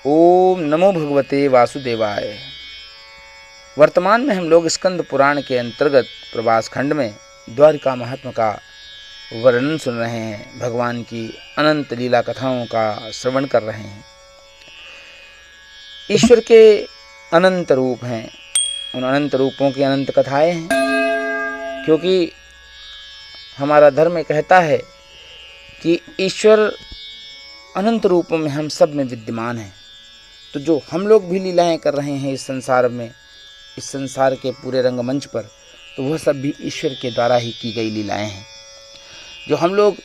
ओम नमो भगवते वासुदेवाय। वर्तमान में हम लोग स्कंद पुराण के अंतर्गत प्रभास खंड में द्वारिका महात्म्य का वर्णन सुन रहे हैं। भगवान की अनंत लीला कथाओं का श्रवण कर रहे हैं। ईश्वर के अनंत रूप हैं, उन अनंत रूपों की अनंत कथाएं हैं, क्योंकि हमारा धर्म कहता है कि ईश्वर अनंत रूपों में हम सब में विद्यमान हैं। तो जो हम लोग भी लीलाएं कर रहे हैं इस संसार में, इस संसार के पूरे रंगमंच पर, तो वह सब भी ईश्वर के द्वारा ही की गई लीलाएं हैं। जो हम लोग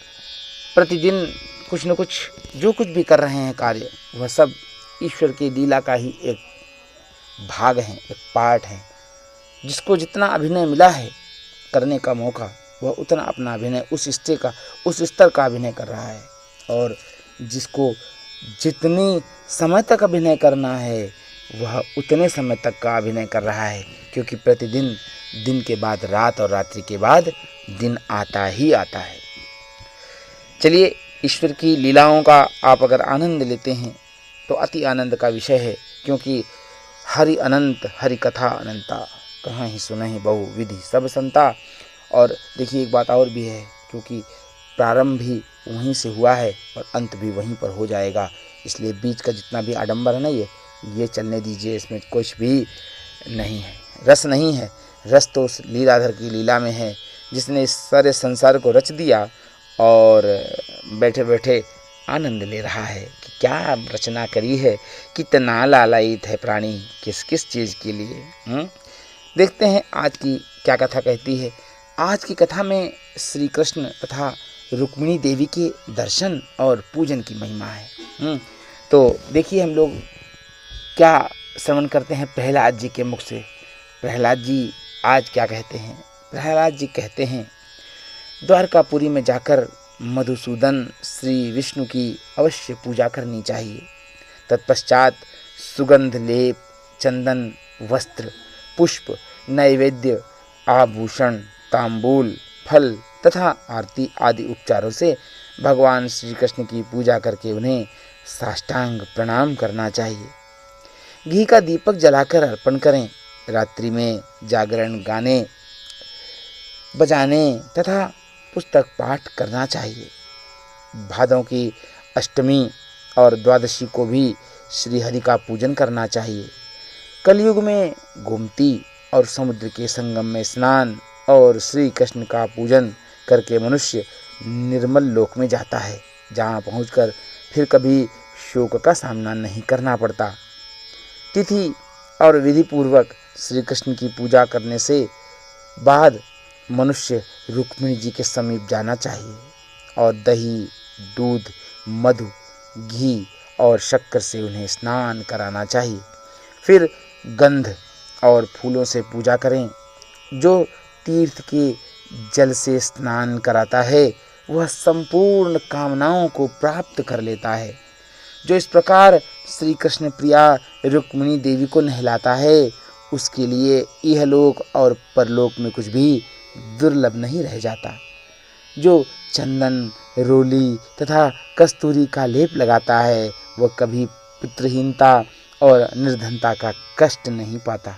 प्रतिदिन कुछ न कुछ जो कुछ भी कर रहे हैं कार्य, वह सब ईश्वर की लीला का ही एक भाग है, एक पार्ट है। जिसको जितना अभिनय मिला है करने का मौका, वह उतना अपना अभिनय उस स्तर का अभिनय कर रहा है। और जिसको जितनी समय तक अभिनय करना है, वह उतने समय तक का अभिनय कर रहा है, क्योंकि प्रतिदिन दिन के बाद रात और रात्रि के बाद दिन आता ही आता है। चलिए, ईश्वर की लीलाओं का आप अगर आनंद लेते हैं तो अति आनंद का विषय है, क्योंकि हरि अनंत हरि कथा अनंता, कहाँ ही सुनहि बहु विधि सब संता। और देखिए, एक बात और भी है, क्योंकि प्रारंभ भी वहीं से हुआ है और अंत भी वहीं पर हो जाएगा। इसलिए बीच का जितना भी आडंबर है ना, ये चलने दीजिए, इसमें कुछ भी नहीं है, रस नहीं है। रस तो उस लीलाधर की लीला में है, जिसने इस सारे संसार को रच दिया और बैठे बैठे आनंद ले रहा है कि क्या रचना करी है, कितना लालायित है प्राणी किस किस चीज़ के लिए। देखते हैं आज की क्या कथा कहती है। आज की कथा में श्री कृष्ण तथा रुक्मिणी देवी के दर्शन और पूजन की महिमा है। तो देखिए, हम लोग क्या श्रवण करते हैं प्रहलाद जी के मुख से। प्रहलाद जी आज क्या कहते हैं? प्रहलाद जी कहते हैं, द्वारकापुरी में जाकर मधुसूदन श्री विष्णु की अवश्य पूजा करनी चाहिए। तत्पश्चात सुगंध लेप, चंदन, वस्त्र, पुष्प, नैवेद्य, आभूषण, तांबूल, फल तथा आरती आदि उपचारों से भगवान श्री कृष्ण की पूजा करके उन्हें साष्टांग प्रणाम करना चाहिए। घी का दीपक जलाकर अर्पण करें। रात्रि में जागरण, गाने बजाने तथा पुस्तक पाठ करना चाहिए। भादों की अष्टमी और द्वादशी को भी श्री हरि का पूजन करना चाहिए। कलयुग में गोमती और समुद्र के संगम में स्नान और श्री कृष्ण का पूजन करके मनुष्य निर्मल लोक में जाता है, जहाँ पहुंचकर फिर कभी शोक का सामना नहीं करना पड़ता। तिथि और विधि पूर्वक श्री कृष्ण की पूजा करने से बाद मनुष्य रुक्मिणी जी के समीप जाना चाहिए और दही, दूध, मधु, घी और शक्कर से उन्हें स्नान कराना चाहिए। फिर गंध और फूलों से पूजा करें। जो तीर्थ के जल से स्नान कराता है, वह संपूर्ण कामनाओं को प्राप्त कर लेता है। जो इस प्रकार श्री कृष्ण प्रिया रुक्मिणी देवी को नहलाता है, उसके लिए इहलोक और परलोक में कुछ भी दुर्लभ नहीं रह जाता। जो चंदन, रोली तथा कस्तूरी का लेप लगाता है, वह कभी पुत्रहीनता और निर्धनता का कष्ट नहीं पाता।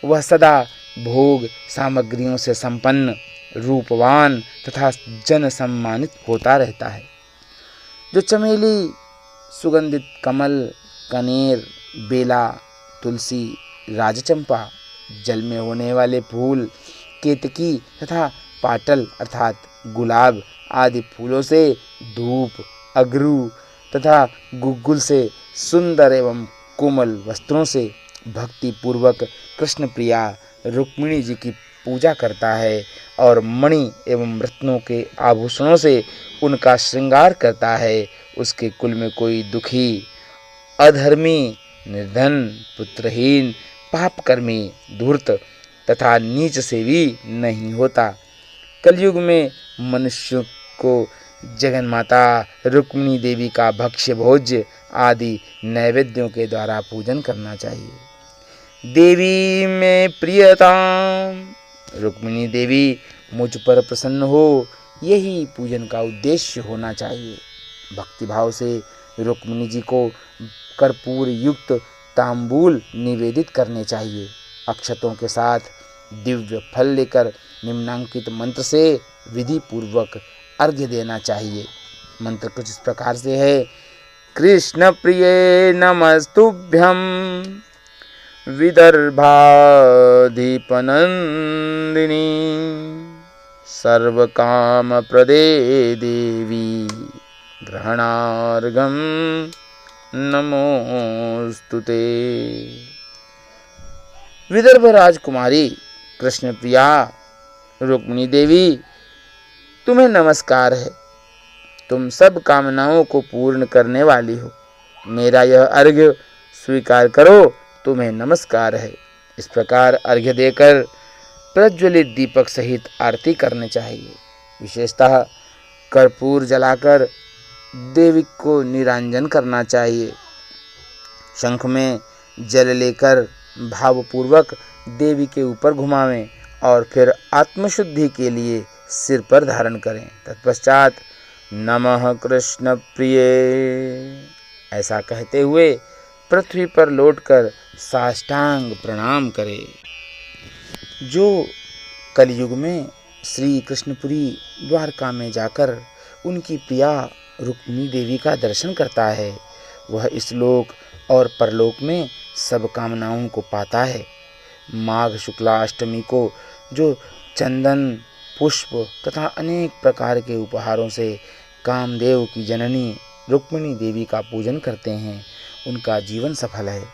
वह सदा भोग सामग्रियों से संपन्न, रूपवान तथा जन सम्मानित होता रहता है। जो चमेली, सुगंधित कमल, कनेर, बेला, तुलसी, राजचंपा, जल में होने वाले फूल, केतकी तथा पाटल अर्थात गुलाब आदि फूलों से, धूप, अगरू तथा गुग्गुल से, सुंदर एवं कोमल वस्त्रों से भक्ति पूर्वक कृष्ण प्रिया रुक्मिणी जी की पूजा करता है और मणि एवं रत्नों के आभूषणों से उनका श्रृंगार करता है, उसके कुल में कोई दुखी, अधर्मी, निर्धन, पुत्रहीन, पापकर्मी, धूर्त तथा नीच से भी नहीं होता। कलयुग में मनुष्यों को जगन्माता रुक्मिणी देवी का भक्ष्य भोज्य आदि नैवेद्यों के द्वारा पूजन करना चाहिए। देवी में प्रियताम, रुक्मिणी देवी मुझ पर प्रसन्न हो, यही पूजन का उद्देश्य होना चाहिए। भक्तिभाव से रुक्मिणी जी को कर्पूर युक्त तांबूल निवेदित करने चाहिए। अक्षतों के साथ दिव्य फल लेकर निम्नांकित मंत्र से विधि पूर्वक अर्घ्य देना चाहिए। मंत्र कुछ इस प्रकार से है। कृष्ण प्रिये नमस्तुभ्यं विदर्भाधिपनंदिनी सर्वकाम प्रदे देवी ग्रहणार्घं नमोस्तुते। विदर्भ राजकुमारी कृष्ण प्रिया रुक्मिणी देवी, तुम्हें नमस्कार है। तुम सब कामनाओं को पूर्ण करने वाली हो। मेरा यह अर्घ्य स्वीकार करो, तुम्हें नमस्कार है। इस प्रकार अर्घ्य देकर प्रज्वलित दीपक सहित आरती करनी चाहिए। विशेषतः कर्पूर जलाकर देवी को निरांजन करना चाहिए। शंख में जल लेकर भावपूर्वक देवी के ऊपर घुमावें और फिर आत्मशुद्धि के लिए सिर पर धारण करें। तत्पश्चात नमः कृष्ण प्रिय ऐसा कहते हुए पृथ्वी पर लौटकर साष्टांग प्रणाम करें। जो कलयुग में श्री कृष्णपुरी द्वारका में जाकर उनकी प्रिया रुक्मिणी देवी का दर्शन करता है, वह इस लोक और परलोक में सब कामनाओं को पाता है। माघ शुक्ला अष्टमी को जो चंदन, पुष्प तथा अनेक प्रकार के उपहारों से कामदेव की जननी रुक्मिणी देवी का पूजन करते हैं, उनका जीवन सफल है।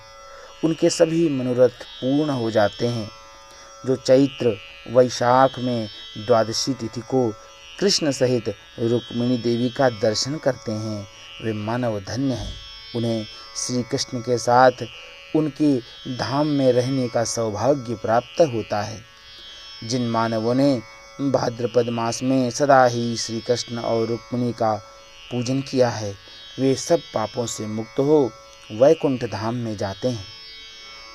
उनके सभी मनोरथ पूर्ण हो जाते हैं। जो चैत्र वैशाख में द्वादशी तिथि को कृष्ण सहित रुक्मिणी देवी का दर्शन करते हैं, वे मानव धन्य हैं। उन्हें श्री कृष्ण के साथ उनके धाम में रहने का सौभाग्य प्राप्त होता है। जिन मानवों ने भाद्रपद मास में सदा ही श्री कृष्ण और रुक्मिणी का पूजन किया है, वे सब पापों से मुक्त हो वैकुंठ धाम में जाते हैं।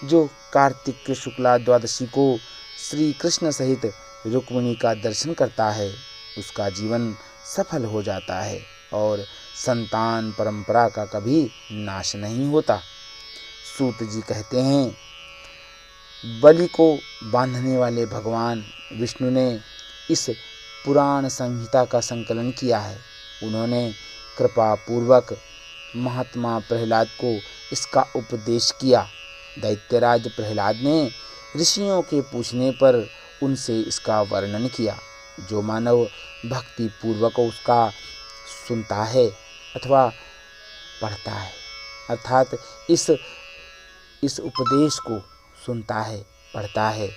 जो कार्तिक के शुक्ला द्वादशी को श्री कृष्ण सहित रुक्मिणी का दर्शन करता है, उसका जीवन सफल हो जाता है और संतान परंपरा का कभी नाश नहीं होता। सूत जी कहते हैं, बलि को बांधने वाले भगवान विष्णु ने इस पुराण संहिता का संकलन किया है। उन्होंने कृपा पूर्वक महात्मा प्रहलाद को इसका उपदेश किया। दैत्यराज प्रहलाद ने ऋषियों के पूछने पर उनसे इसका वर्णन किया। जो मानव भक्ति पूर्वक उसका सुनता है अथवा पढ़ता है, अर्थात इस उपदेश को सुनता है, पढ़ता है,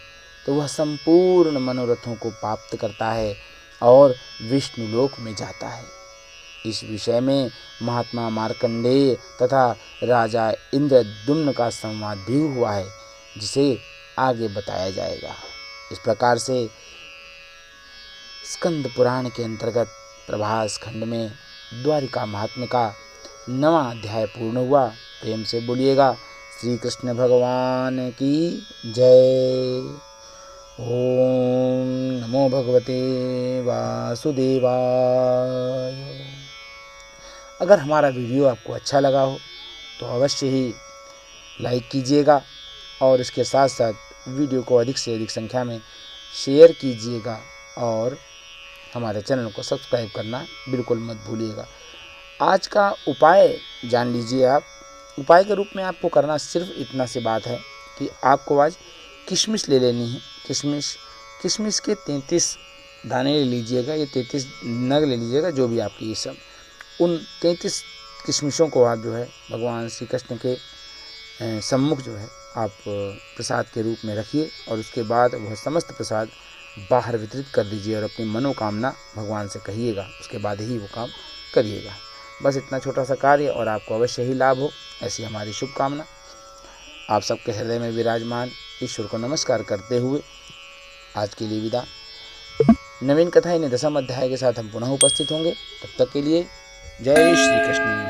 तो वह संपूर्ण मनोरथों को प्राप्त करता है और विष्णु लोक में जाता है। इस विषय में महात्मा मार्कंडेय तथा राजा इंद्रद्युम्न का संवाद भी हुआ है, जिसे आगे बताया जाएगा। इस प्रकार से स्कंद पुराण के अंतर्गत प्रभास खंड में द्वारिका महात्म्य का 9वां अध्याय पूर्ण हुआ। प्रेम से बोलिएगा श्री कृष्ण भगवान की जय। ओम नमो भगवते वासुदेवाय। अगर हमारा वीडियो आपको अच्छा लगा हो तो अवश्य ही लाइक कीजिएगा और इसके साथ साथ वीडियो को अधिक से अधिक संख्या में शेयर कीजिएगा और हमारे चैनल को सब्सक्राइब करना बिल्कुल मत भूलिएगा। आज का उपाय जान लीजिए आप। उपाय के रूप में आपको करना सिर्फ इतना सी बात है कि आपको आज किशमिश ले लेनी है। किशमिश के 33 दाने ले लीजिएगा, ये 33 नग ले लीजिएगा, जो भी आपकी ये सब। उन 33 किशमिशों को आप जो है भगवान श्री कृष्ण के सम्मुख जो है आप प्रसाद के रूप में रखिए और उसके बाद वह समस्त प्रसाद बाहर वितरित कर दीजिए और अपनी मनोकामना भगवान से कहिएगा। उसके बाद ही वो काम करिएगा। बस इतना छोटा सा कार्य और आपको अवश्य ही लाभ हो, ऐसी हमारी शुभकामना। आप सबके हृदय में विराजमान ईश्वर को नमस्कार करते हुए आज के लिए विदा। नवीन कथा ने 10वां अध्याय के साथ हम पुनः उपस्थित होंगे। तब तक के लिए जय श्री कृष्ण।